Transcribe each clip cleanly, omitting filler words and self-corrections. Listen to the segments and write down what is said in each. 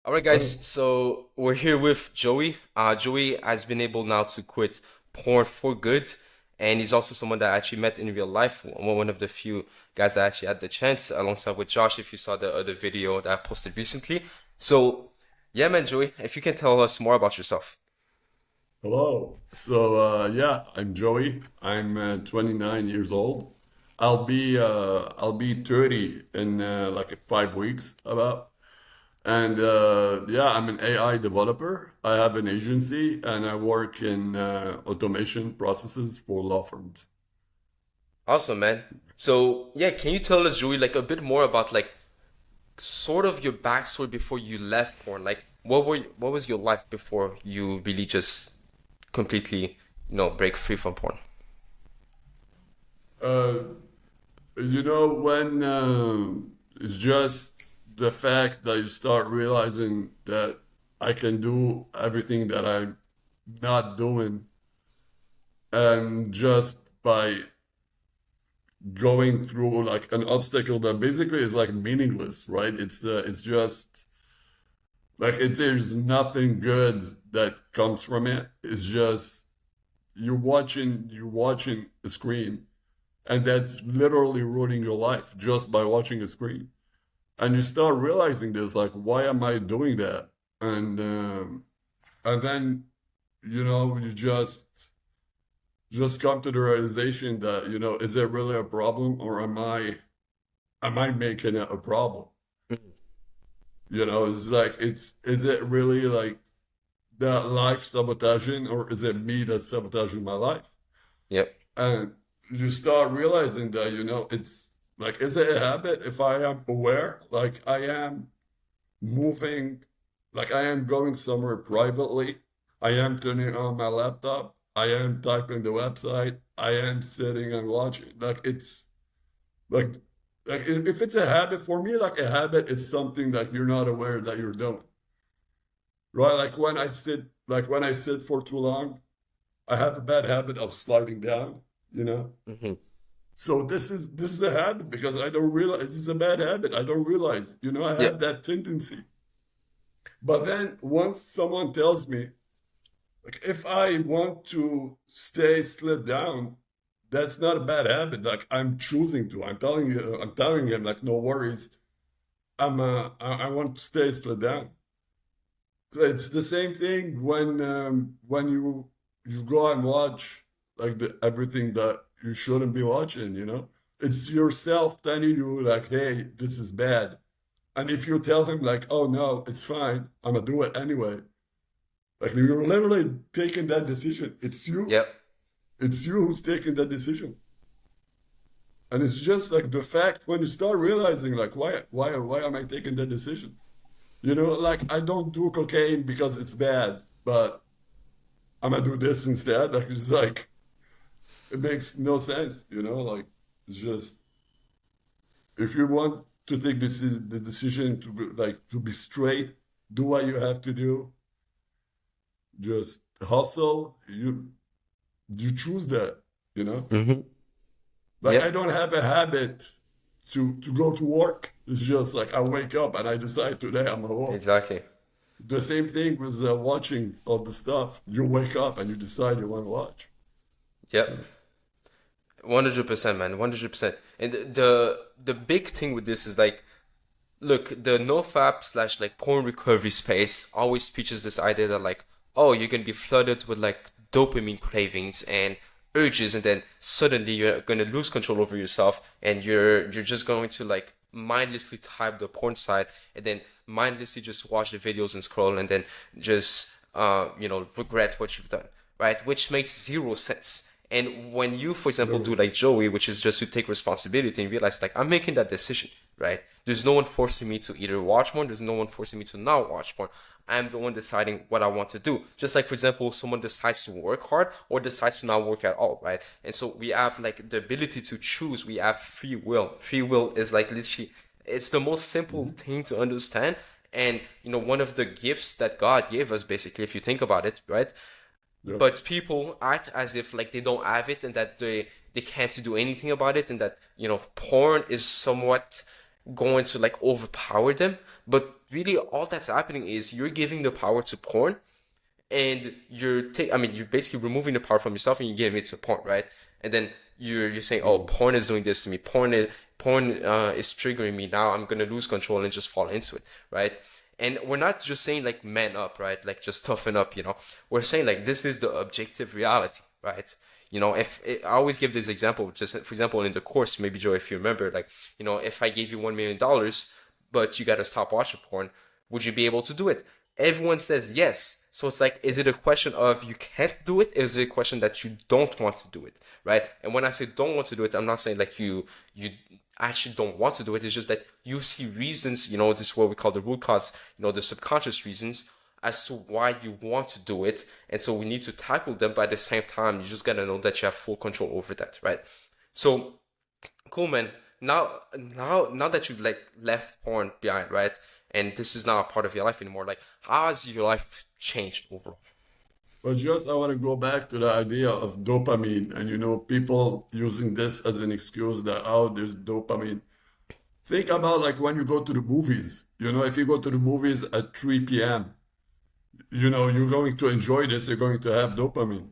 All right, guys. So we're here with Joey. Joey has been able now to quit porn for good, and he's also someone that I actually met in real life. One of the few guys that actually had the chance, alongside with Josh. If you saw the other video that I posted recently. So, yeah, man, Joey, if you can tell us more about yourself. Hello. Yeah, I'm Joey. I'm 29 years old. I'll be 30 in like 5 weeks about. And yeah, I'm an AI developer. I have an agency and I work in automation processes for law firms. Awesome, man. So, yeah, can you tell us, Joey, like a bit more about like sort of your backstory before you left porn? Like, what was your life before you really just completely, break free from porn? Uh, when it's just the fact that you start realizing that I can do everything that I'm not doing, and just by going through like an obstacle that basically is like meaningless, right? It's just like there's nothing good that comes from it. It's just you're watching a screen, and that's literally ruining your life just by watching a screen. And you start realizing this, like, why am I doing that? And then you just come to the realization that, is it really a problem, or am I making it a problem? It's like is it really like that life sabotaging, or is it me that's sabotaging my life? Yep. And you start realizing that, it's like, is it a habit if I am aware? Like I am moving, like I am going somewhere privately. I am turning on my laptop. I am typing the website. I am sitting and watching. Like like if it's a habit for me, like a habit is something that you're not aware that you're doing. Right? Like when I sit for too long, I have a bad habit of sliding down, you know? Hmm. So this is a habit because I don't realize this is a bad habit. I don't realize, I have Yep. that tendency. But then once someone tells me, like, if I want to stay slid down, that's not a bad habit. Like I'm choosing to. I'm telling him, like, no worries. I want to stay slid down. It's the same thing when you go and watch like everything that you shouldn't be watching. It's yourself telling you like, hey, this is bad. And if you tell him like, oh no, it's fine, I'm gonna do it anyway. Like you're literally taking that decision. It's you. Yep. It's you who's taking that decision. And it's just like the fact when you start realizing like why am I taking that decision? Like I don't do cocaine because it's bad, but I'm gonna do this instead. Like it's like it makes no sense. Like it's just if you want to take the decision to be straight, do what you have to do, just hustle. You choose that. Hmm. Like I Yep. don't have a habit to go to work. It's just like I wake up and I decide today I'm gonna work. Exactly. The same thing with watching all the stuff. You wake up and you decide you want to watch. Yep. 100%, man. 100%. And the big thing with this is like, look, the nofap slash like porn recovery space always preaches this idea that like, oh, you're gonna be flooded with like dopamine cravings and urges, and then suddenly you're gonna lose control over yourself, and you're just going to like mindlessly type the porn site, and then mindlessly just watch the videos and scroll, and then just regret what you've done, right? Which makes zero sense. And when you, for example, do Literally. like Joey, which is just to take responsibility and realize like I'm making that decision, right? There's no one forcing me to either watch porn. There's no one forcing me to not watch porn. I'm the one deciding what I want to do. Just like, for example, someone decides to work hard or decides to not work at all, right? And so we have like the ability to choose. We have free will. Free will is like literally, it's the most simple Mhm. thing to understand. And, one of the gifts that God gave us, basically, if you think about it, right? Yeah. But people act as if like they don't have it and that they can't do anything about it, and that porn is somewhat going to like overpower them. But really, all that's happening is you're giving the power to porn, and you're basically removing the power from yourself and you're giving it to porn, right? And then you're saying, oh, porn is doing this to me. Porn is triggering me. Now I'm gonna lose control and just fall into it, right? And we're not just saying like man up, right? Like just toughen up, We're saying like this is the objective reality, right? If I always give this example, just for example, in the course, maybe Joe, if you remember, like, if I gave you $1 million, but you gotta stop watching porn, would you be able to do it? Everyone says yes. So it's like, is it a question of you can't do it? Or is it a question that you don't want to do it, right? And when I say don't want to do it, I'm not saying like you actually don't want to do it. It's just that you see reasons, this is what we call the root cause, the subconscious reasons as to why you want to do it. And so we need to tackle them, but at the same time, you just gotta know that you have full control over that, right? So cool, man. Now that you've like left porn behind, right? And this is not a part of your life anymore. Like, how has your life changed overall? But just I want to go back to the idea of dopamine and people using this as an excuse that oh there's dopamine. Think about like when you go to the movies. If you go to the movies at 3 p.m., you're going to enjoy this, you're going to have dopamine.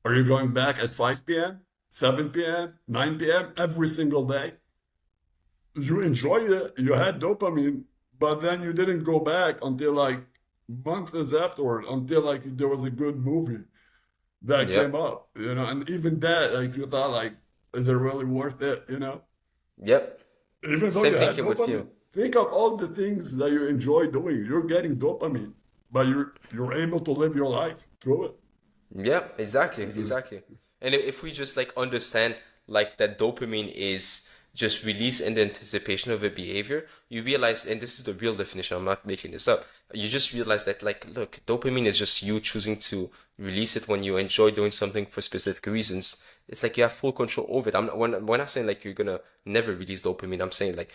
Are you going back at 5 p.m., 7 p.m., 9 p.m. every single day? You enjoyed it, you had dopamine, but then you didn't go back until like months afterward, until like there was a good movie that came Yep. up, and even that, like you thought like, is it really worth it, Yep. Even though Same you thing had here with dopamine. you. Think of all the things that you enjoy doing. You're getting dopamine, but you're able to live your life through it. Yeah, exactly, This is exactly. And if we just like understand like that dopamine is just release in the anticipation of a behavior, you realize, and this is the real definition, I'm not making this up. You just realize that like, look, dopamine is just you choosing to release it when you enjoy doing something for specific reasons. It's like you have full control over it. When I'm saying like you're gonna never release dopamine, I'm saying like,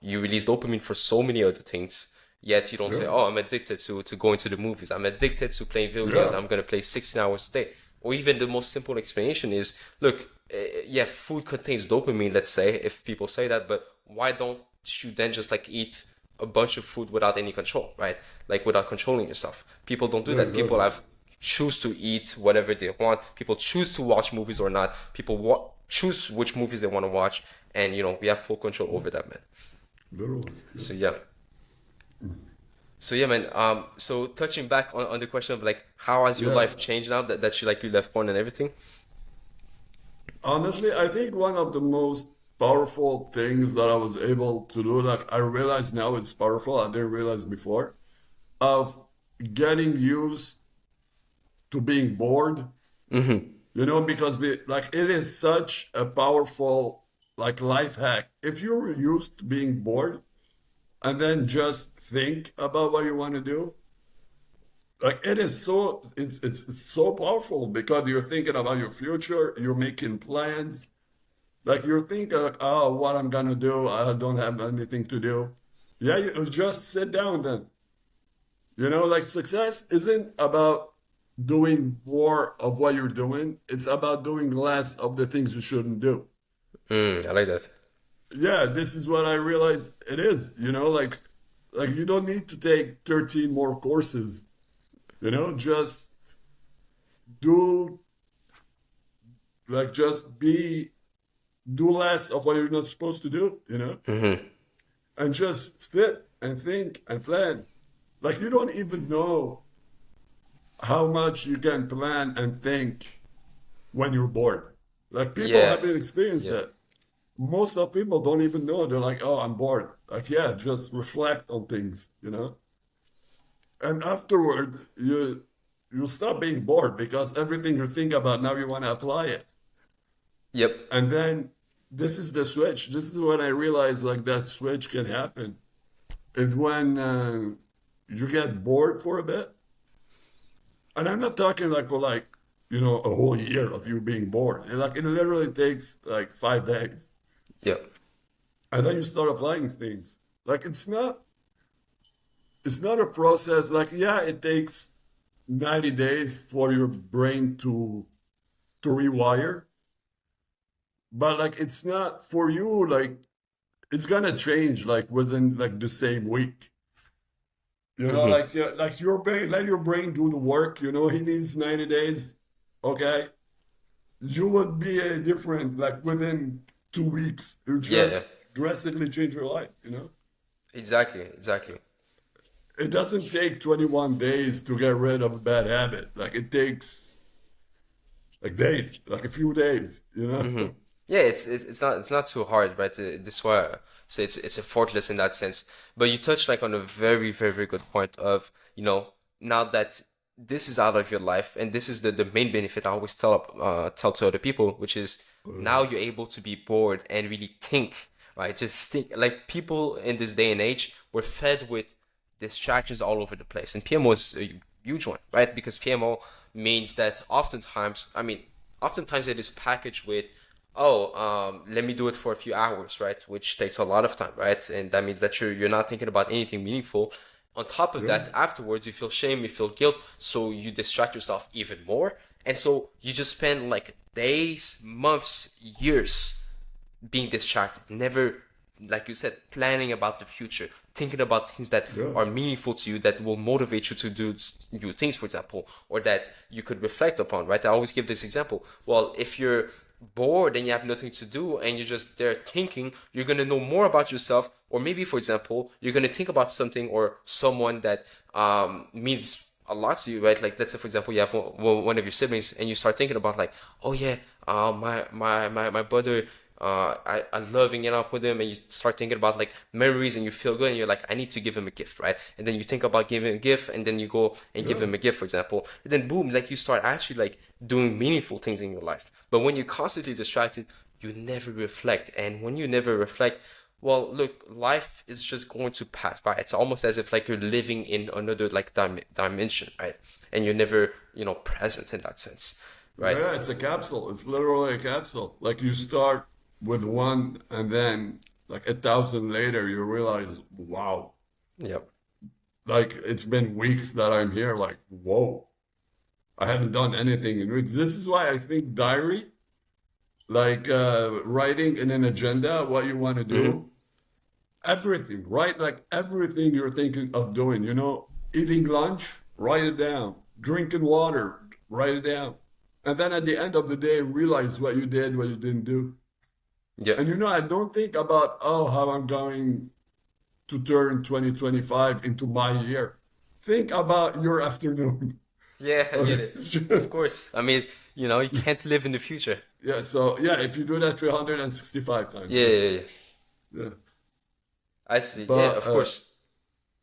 you release dopamine for so many other things. Yet you don't say, yeah, "Oh, I'm addicted to going to the movies. I'm addicted to playing video games. yeah, I'm gonna play 16 hours a day." Or even the most simple explanation is, look, yeah, food contains dopamine. Let's say if people say that, but why don't you then just like eat a bunch of food without any control, right? Like without controlling yourself. People don't do yeah, that. People exactly. have choose to eat whatever they want. People choose to watch movies or not. People choose which movies they want to watch, and we have full control over that, man. Literally. Yeah. So yeah. So yeah, man. So touching back on the question of like how has your Yeah. life changed now that you left porn and everything? Honestly, I think one of the most powerful things that I was able to do, like I realize now it's powerful, I didn't realize before, of getting used to being bored, because like it is such a powerful like life hack. If you're used to being bored and then just think about what you want to do, like it is so it's so powerful because you're thinking about your future, you're making plans, like you're thinking like, oh, what I'm gonna do, I don't have anything to do. Yeah, you just sit down then. Like success isn't about doing more of what you're doing, it's about doing less of the things you shouldn't do. I like that. Yeah, this is what I realize it is, like you don't need to take 13 more courses, just do just do less of what you're not supposed to do, and just sit and think and plan. Like you don't even know how much you can plan and think when you're bored. Like people Yeah, haven't experienced yeah, that. Most of people don't even know. They're like, oh, I'm bored. Like, yeah, just reflect on things. And afterward, you stop being bored because everything you think about now you want to apply it. yep, And then this is the switch. This is when I realized like that switch can happen. Is when you get bored for a bit. And I'm not talking like for like, a whole year of you being bored. Like it literally takes like 5 days. yep, And then you start applying things. Like it's not a process. Like, yeah, it takes 90 days for your brain to rewire. But like it's not for you, like it's gonna change like within like the same week. You know, Hmm. like yeah, like your brain, let your brain do the work. You know, he needs 90 days. Okay, you would be a different like within 2 weeks. You Yeah, just drastically change your life. You know, exactly, exactly. it doesn't take 21 days to get rid of a bad habit. Like it takes like days, like a few days. You Hmm. know. Yeah, it's not too hard, right? This why so it's effortless in that sense. But you touched like on a very very good point of now that this is out of your life, and this is the main benefit I always tell to other people, which is now you're able to be bored and really think, right? Just think like people in this day and age were fed with distractions all over the place, and PMO is a huge one, right? Because PMO means that oftentimes it is packaged with, oh, let me do it for a few hours, right? Which takes a lot of time, right? And that means that you're not thinking about anything meaningful. On top of Yeah. that, afterwards you feel shame, you feel guilt, so you distract yourself even more, and so you just spend like days, months, years being distracted, never, like you said, planning about the future, thinking about things that Yeah. are meaningful to you, that will motivate you to do new things, for example, or that you could reflect upon, right? I always give this example. Well, if you're bored and you have nothing to do and you're just there thinking, you're going to know more about yourself, or maybe, for example, you're going to think about something or someone that means a lot to you, right? Like let's say, for example, you have one of your siblings, and you start thinking about like, oh yeah, my brother, I love hanging out with him, and you start thinking about like memories, and you feel good, and you're like, I need to give him a gift, right? And then you think about giving a gift, and then you go and give Yeah. him a gift, for example, and then boom, like you start actually like doing meaningful things in your life. But when you're constantly distracted, you never reflect, and when you never reflect, well, look, life is just going to pass by. It's almost as if like you're living in another like dimension, right? And you're never, present in that sense, right? Yeah, it's a capsule. It's literally a capsule. Like you start with one, and then like 1,000 later, you realize, wow, Yep. like it's been weeks that I'm here. Like, whoa, I haven't done anything in weeks. This is why I think diary, like writing in an agenda, what you want to Mm-hmm. do, everything, right? Like everything you're thinking of doing, eating lunch, write it down. Drinking water, write it down. And then at the end of the day, realize what you did, what you didn't do. Yep. And I don't think about, oh, how I'm going to turn 2025 into my year. Think about your afternoon. Yeah, I get Okay. it. It's Of just- course. I mean, you can't live in the future. yeah, so yeah, if you do that 365 times, Yeah, yeah. yeah, yeah. Yeah. I see. Yeah, But of course.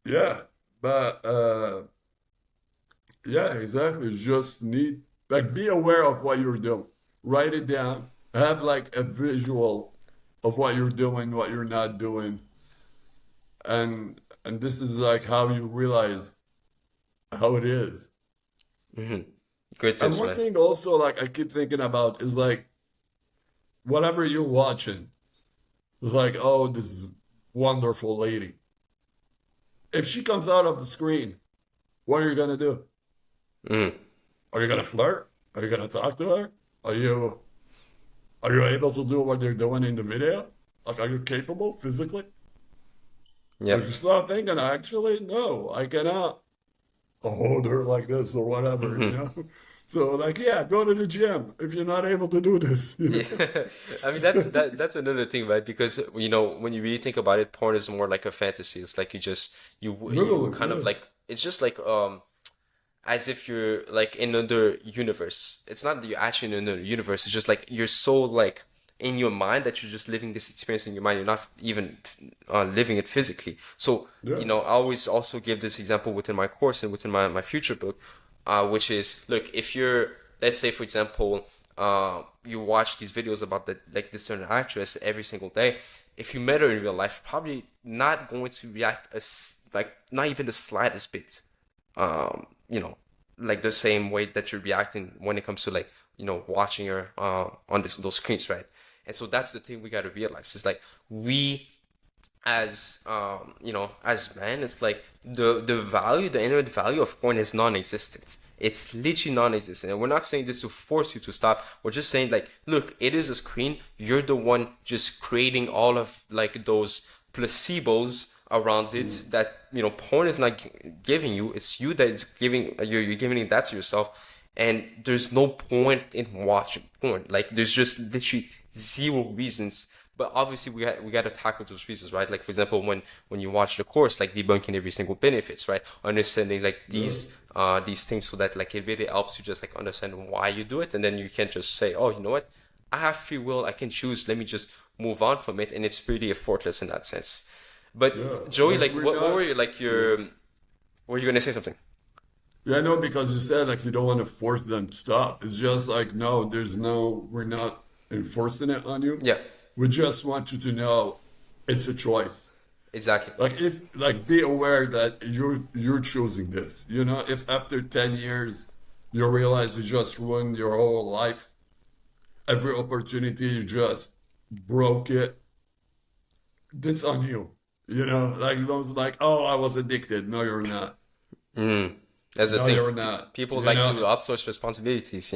yeah, but yeah, exactly. You just need like be aware of what you're doing. Write it down. Have like a visual of what you're doing, what you're not doing. And this is like how you realize how it is. Hmm. Great And tips, one man. thing also like I keep thinking about is like whatever you're watching, it's like, oh, this is wonderful lady. If she comes out of the screen, what are you gonna do? Hmm. Are you gonna flirt? Are you gonna talk to her? Are you are you able to do what they're doing in the video? Like, are you capable physically? Or you Yep. start thinking, actually, no, I cannot hold her like this or whatever. Hmm. So, like, yeah, go to the gym if you're not able to do this. Yeah. I mean, that's another thing, right? Because when you really think about it, porn is more like a fantasy. It's like you Literally, kind of yeah. like, it's just like as if you're like in another universe. It's not that you're actually in another universe. It's just like you're so like in your mind that you're just living this experience in your mind. You're not even living it physically. So, Yeah. I always also give this example within my course and within my future book, which is, look, if you're, let's say, for example, you watch these videos about the like this certain actress every single day. If you met her in real life, you're probably not going to react as like not even the slightest bit um, you know, like the same way that you're reacting when it comes to like, watching her on those screens, right? And so that's the thing we got to realize is like we as as men, it's like the value, the inherent value of porn is non-existent. It's literally non-existent. And we're not saying this to force you to stop. We're just saying like, look, it is a screen. You're the one just creating all of like those placebos around it that porn is not giving you. It's you that is giving. You're giving that to yourself. And there's no point in watching porn. Like there's just literally zero reasons. But obviously we got to tackle those reasons, right? Like for example, when you watch the course, like debunking every single benefits, right? Understanding like Yeah. these things so that like it really helps you just like understand why you do it, and then you can just say, oh, you know what? I have free will. I can choose. Let me just move on from it, and it's pretty effortless in that sense. Yeah. But Joey, Like like, we're what were not. you like Yeah. your? Were you gonna say something? Yeah, no, because you said like you don't want to force them to stop. It's just like, no, we're not enforcing it on you. Yeah, We just want you to know it's a choice. exactly. Like if like be aware that you're choosing this. You know, if after 10 years you realize you just ruined your whole life, every opportunity you just broke it, this on you. You know, like those like, oh, I was addicted. No, you're not. Mm. That's the No, thing. you're not. People You like to know, outsource responsibilities.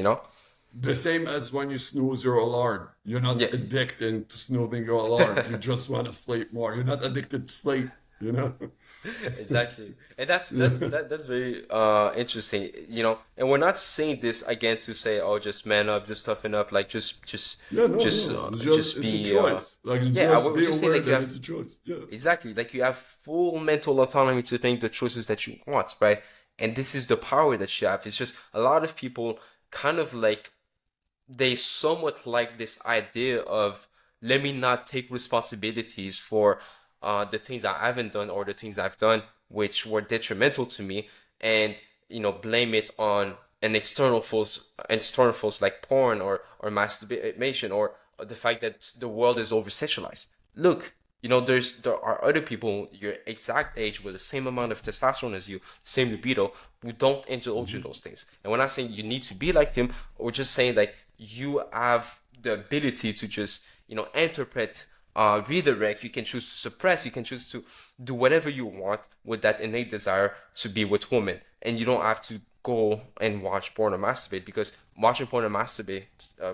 the same as when you snooze your alarm. You're not Yeah, addicted to snoozing your alarm. You just want to sleep more. You're not addicted to sleep, you know? exactly. And that's that's Yeah. that that's very interesting. And we're not saying this again to say, oh, just man up, just toughen up, like Yeah, no, just no. just It's a be choice. Like yeah, I just would be just say aware like you that have it's a choice. Yeah. exactly like you have full mental autonomy to make the choices that you want, right? And this is the power that you have. It's just a lot of people kind of like they somewhat like this idea of let me not take responsibilities for the things I haven't done or the things I've done which were detrimental to me, and blame it on an external force like porn or masturbation or the fact that the world is over sexualized. Look, there are other people your exact age with the same amount of testosterone as you, same libido, who don't indulge in Mhm. those things. And we're not saying you need to be like them. We're just saying like you have the ability to just interpret, redirect. You can choose to suppress. You can choose to do whatever you want with that innate desire to be with women, and you don't have to go and watch porn or masturbate, because watching porn and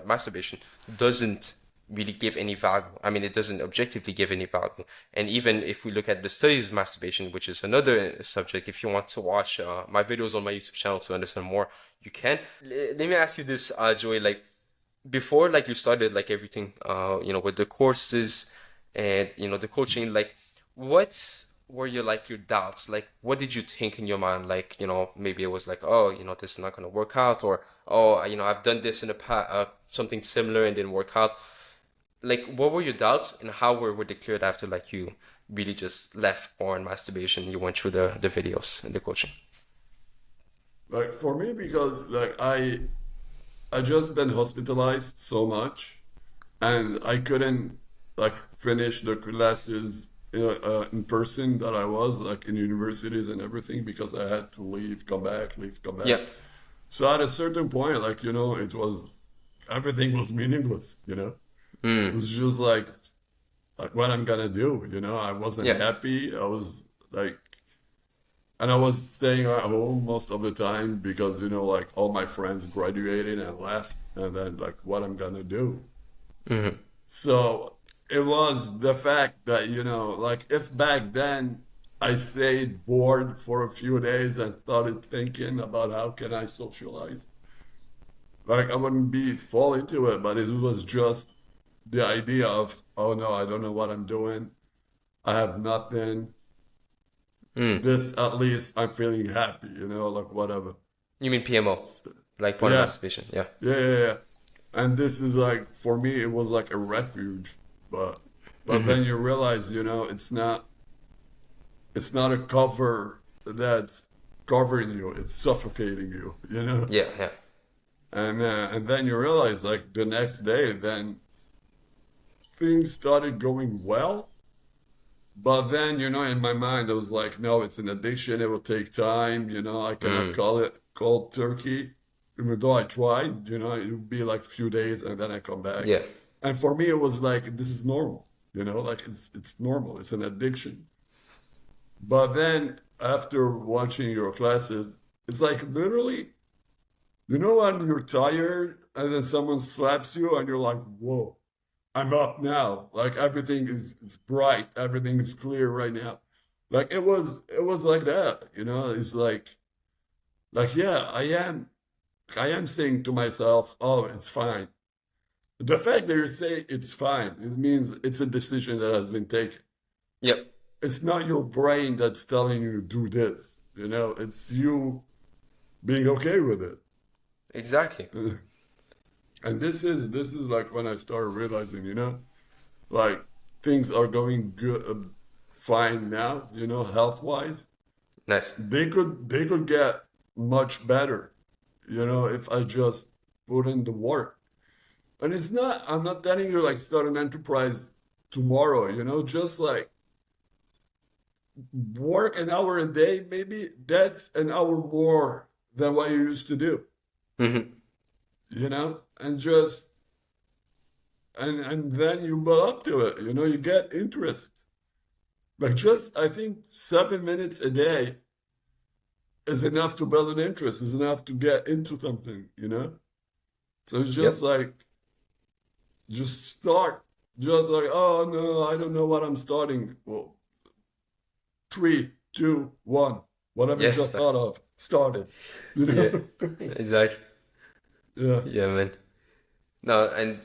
masturbation doesn't really give any value. I mean, it doesn't objectively give any value. And even if we look at the studies of masturbation, which is another subject, if you want to watch my videos on my YouTube channel to understand more, you can. Let me ask you this, Joey. Like before, like you started like everything, with the courses and the coaching. Like, what were your doubts? Like, what did you think in your mind? Like, maybe it was like, oh, this is not gonna work out, or oh, I've done this in the past, something similar and didn't work out. Like, what were your doubts, and how were they cleared after like you really just left porn, masturbation, you went through the videos and the coaching? Like for me, because like I just been hospitalized so much, and I couldn't like finish the classes in person that I was like in universities and everything because I had to leave, come back. Yeah. So at a certain point, like it was everything was meaningless. It Mm. was just like what I'm gonna do. I wasn't Yeah. happy. I was like, and I was staying at home most of the time because like all my friends graduated and left, and then like what I'm gonna do. Hmm. So it was the fact that, like if back then I stayed bored for a few days and started thinking about how can I socialize, like I wouldn't be fall into it, but it was just the idea of, oh no, I don't know what I'm doing. I have nothing. Mm. This at least I'm feeling happy, like whatever. You mean PMO, So, like porn and yeah, masturbation? Yeah. yeah. And this is like for me, it was like a refuge, but Hmm. then you realize, it's not a cover that's covering you, it's suffocating you. Yeah. Yeah. And then you realize like the next day, then things started going well. But then, in my mind, I was like, no, it's an addiction. It will take time. I cannot Mm. call it cold turkey. Even though I tried, it would be like a few days and then I come back. Yeah. And for me, it was like, this is normal, like it's normal. It's an addiction. But then after watching your classes, it's like literally. You know when you're tired and then someone slaps you and you're like, whoa, I'm up now. Like everything is bright, everything is clear right now. Like it was like that, you know? It's like yeah, I am saying to myself, oh, it's fine. The fact that you say it's fine, it means it's a decision that has been taken. Yep, It's not your brain that's telling you do this, you know, it's you being okay with it. exactly. And this is like when I started realizing, like things are going good, fine now, health wise. Nice. They could get much better, if I just put in the work. And I'm not telling you like start an enterprise tomorrow, just like work an hour a day, maybe that's an hour more than what you used to do, Hmm. and just and then you build up to it, you get interest. Like just I think 7 minutes a day is enough to build an interest, is enough to get into something. So it's just Yep. like just start. Just like, oh no, I don't know what I'm starting. Well, three, two, one, whatever you Yes. just thought of, started. You Yeah. know? Exactly. Yeah. Yeah, man. No, and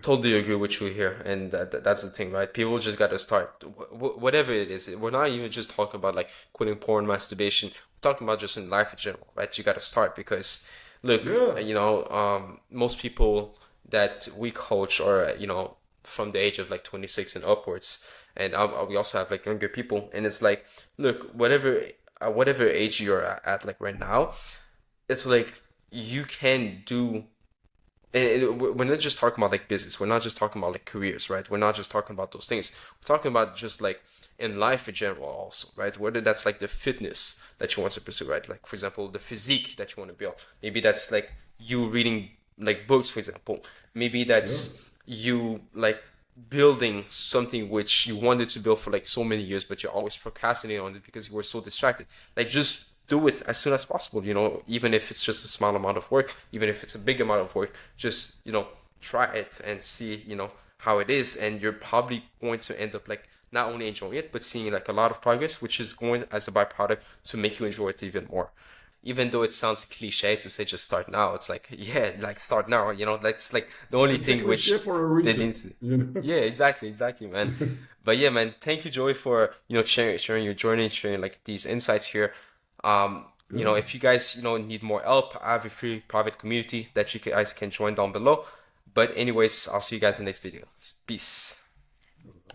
totally agree with you here. And that's the thing, right? People just got to start, whatever it is. We're not even just talking about like quitting porn, masturbation. We're talking about just in life in general, right? You got to start because, look, Yeah. most people that we coach are, from the age of like 26 and upwards. And we also have like younger people. And it's like, look, whatever age you're at like right now, it's like you can do, and we're not just talking about like business. We're not just talking about like careers, right? We're not just talking about those things. We're talking about just like in life in general, also, right? Whether that's like the fitness that you want to pursue, right? Like for example, the physique that you want to build. Maybe that's like you reading like books, for example. Maybe Yeah. that's you like building something which you wanted to build for like so many years, but you're always procrastinating on it because you were so distracted. Like just do it as soon as possible, even if it's just a small amount of work, even if it's a big amount of work, just, try it and see, how it is. And you're probably going to end up like not only enjoying it, but seeing like a lot of progress, which is going as a byproduct to make you enjoy it even more. Even though it sounds cliche to say just start now, it's like, yeah, like start now, that's like the only It's a thing cliche which for a they reason, didn't. you know? Yeah, exactly, man. But yeah, man, thank you, Joey, for sharing your journey, sharing like these insights here. Yeah. If you guys need more help, I have a free private community that you guys can join down below. But anyways, I'll see you guys in the next video. Peace.